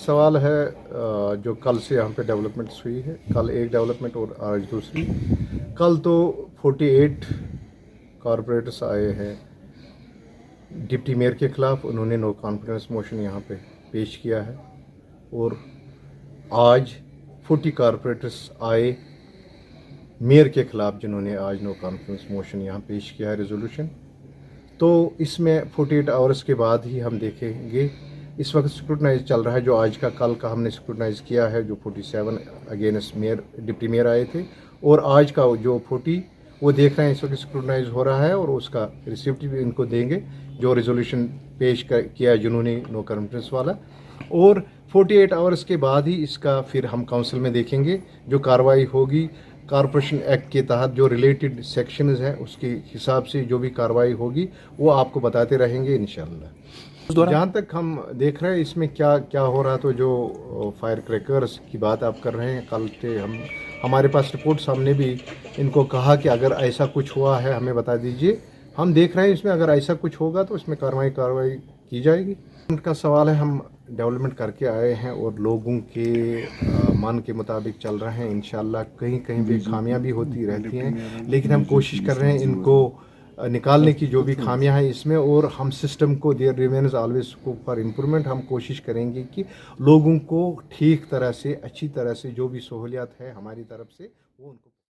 सवाल है जो कल से यहाँ पे डेवलपमेंट्स हुई है, कल एक डेवलपमेंट और आज दूसरी। कल तो 48 कॉरपोरेटर्स आए हैं डिप्टी मेयर के ख़िलाफ़, उन्होंने नो कॉन्फिडेंस मोशन यहाँ पे पेश किया है। और आज 40 कॉरपोरेटर्स आए मेयर के ख़िलाफ़, जिन्होंने आज नो कॉन्फिडेंस मोशन यहाँ पेश किया है, रेजोल्यूशन। तो इसमें 48 आवर्स के बाद ही हम देखेंगे। इस वक्त स्क्रूटनाइज चल रहा है, जो आज का कल का हमने स्क्रूटनाइज किया है, जो 47 अगेंस्ट मेयर डिप्टी मेयर आए थे, और आज का जो 40 वो देख रहे हैं इस वक्त स्क्रूटनाइज हो रहा है, और उसका रिसिप्ट भी इनको देंगे जो रेजोल्यूशन पेश किया जिन्होंने नो कॉन्फिडेंस वाला। और 48 आवर्स के बाद ही इसका फिर हम काउंसिल में देखेंगे, जो कार्रवाई होगी कॉरपोरेशन एक्ट के तहत जो रिलेटेड सेक्शंस हैं उसके हिसाब से जो भी कार्रवाई होगी वो आपको बताते रहेंगे इंशाल्लाह। जहाँ तक हम देख रहे हैं इसमें क्या क्या हो रहा, तो जो फायर क्रैकर्स की बात आप कर रहे हैं, कल से हमारे पास रिपोर्ट्स, हमने भी इनको कहा कि अगर ऐसा कुछ हुआ है हमें बता दीजिए। हम देख रहे हैं इसमें अगर ऐसा कुछ होगा तो इसमें कार्रवाई की जाएगी। उनका सवाल है, हम डेवलपमेंट करके आए हैं और लोगों के मन के मुताबिक चल रहे हैं। इंशाल्लाह कहीं कहीं पे खामियां भी होती रहती हैं, लेकिन हम कोशिश कर रहे हैं इनको निकालने की, जो भी खामियां हैं इसमें। और हम सिस्टम को, there remains always scope for improvement, हम कोशिश करेंगे कि लोगों को ठीक तरह से, अच्छी तरह से जो भी सहूलियत है हमारी तरफ से वो उनको